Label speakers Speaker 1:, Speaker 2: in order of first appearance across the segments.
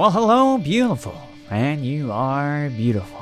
Speaker 1: Well, hello, beautiful. And you are beautiful.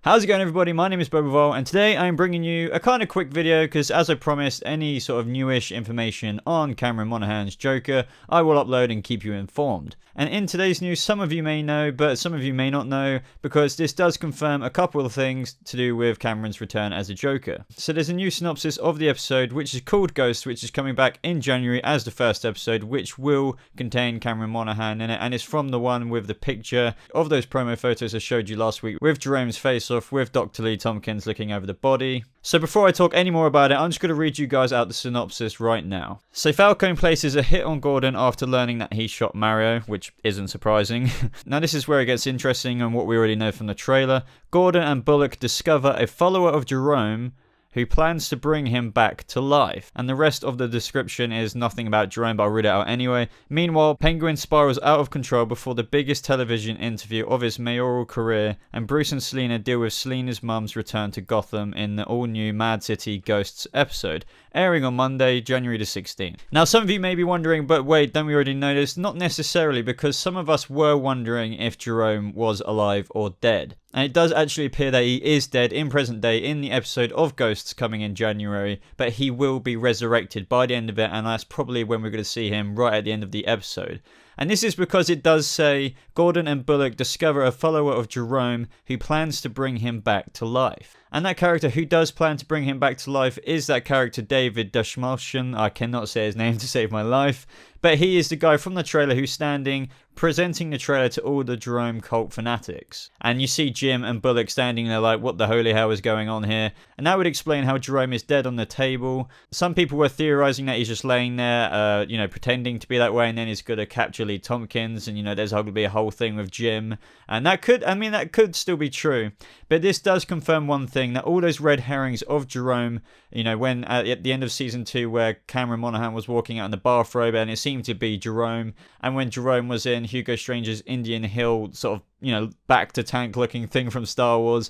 Speaker 1: How's it going, everybody? My name is Bobovol, and today I'm bringing you a kind of quick video because, as I promised, any sort of newish information on Cameron Monaghan's Joker, I will upload and keep you informed. And in today's news, some of you may know, but some of you may not know, because this does confirm a couple of things to do with Cameron's return as a Joker. So there's a new synopsis of the episode, which is called Ghost, which is coming back in January as the first episode, which will contain Cameron Monaghan in it, and it's from the one with the picture of those promo photos I showed you last week, with Jerome's face-off, with Dr. Lee Tompkins looking over the body. So before I talk any more about it, I'm just going to read you guys out the synopsis right now. So Falcone places a hit on Gordon after learning that he shot Mario, which isn't surprising. Now this is where it gets interesting and what we already know from the trailer. Gordon and Bullock discover a follower of Jerome who plans to bring him back to life. And the rest of the description is nothing about Jerome, but I'll read it out anyway. Meanwhile, Penguin spirals out of control before the biggest television interview of his mayoral career, and Bruce and Selena deal with Selena's mum's return to Gotham in the all-new Mad City Ghosts episode, airing on Monday, January the 16th. Now, some of you may be wondering, but wait, don't we already know this? Not necessarily, because some of us were wondering if Jerome was alive or dead. And it does actually appear that he is dead in present day in the episode of Ghosts coming in January, but he will be resurrected by the end of it, and that's probably when we're going to see him right at the end of the episode. And this is because it does say Gordon and Bullock discover a follower of Jerome who plans to bring him back to life. And that character who does plan to bring him back to life is that character David Dashmalshan. I cannot say his name to save my life. But he is the guy from the trailer who's standing, presenting the trailer to all the Jerome cult fanatics. And you see Jim and Bullock standing there like, what the holy hell is going on here? And that would explain how Jerome is dead on the table. Some people were theorizing that he's just laying there, pretending to be that way, and then he's going to capture Lee Tompkins, and, there's going to be a whole thing with Jim. And that could still be true. But this does confirm one thing, that all those red herrings of Jerome, when at the end of season 2 where Cameron Monaghan was walking out in the bathrobe and it seemed to be Jerome, and when Jerome was in Hugo Strange's Indian Hill sort of, back to tank looking thing from Star Wars,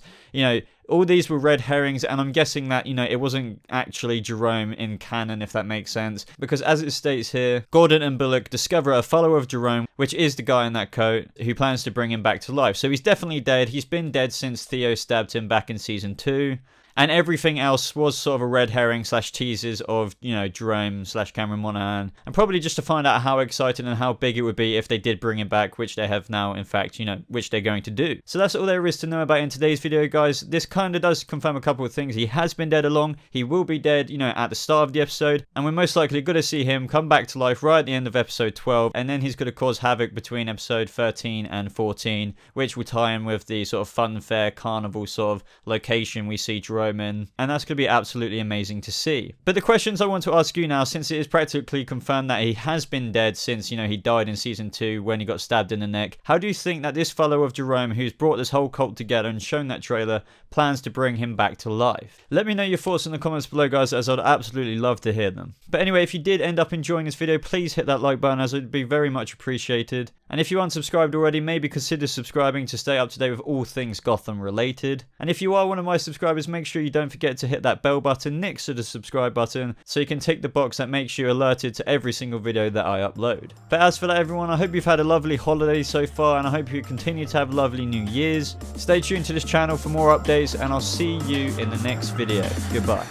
Speaker 1: all these were red herrings, and I'm guessing that, it wasn't actually Jerome in canon, if that makes sense. Because as it states here, Gordon and Bullock discover a follower of Jerome, which is the guy in that coat, who plans to bring him back to life. So he's definitely dead. He's been dead since Theo stabbed him back in season 2. And everything else was sort of a red herring / teasers of, Jerome / Cameron Monaghan. And probably just to find out how exciting and how big it would be if they did bring him back, which they have now, in fact, which they're going to do. So that's all there is to know about in today's video, guys. This kind of does confirm a couple of things. He has been dead along. He will be dead, at the start of the episode. And we're most likely going to see him come back to life right at the end of episode 12. And then he's going to cause havoc between episode 13 and 14, which will tie in with the sort of fun fair carnival sort of location we see Jerome in, and that's going to be absolutely amazing to see. But the questions I want to ask you now, since it is practically confirmed that he has been dead since, he died in season 2 when he got stabbed in the neck, how do you think that this follower of Jerome, who's brought this whole cult together and shown that trailer, plans to bring him back to life? Let me know your thoughts in the comments below, guys, as I'd absolutely love to hear them. But anyway, if you did end up enjoying this video, please hit that like button, as it would be very much appreciated. And if you aren't subscribed already, maybe consider subscribing to stay up to date with all things Gotham related. And if you are one of my subscribers, make sure you don't forget to hit that bell button next to the subscribe button so you can tick the box that makes you alerted to every single video that I upload. But as for that, everyone, I hope you've had a lovely holiday so far, and I hope you continue to have lovely New Year's. Stay tuned to this channel for more updates, and I'll see you in the next video. Goodbye.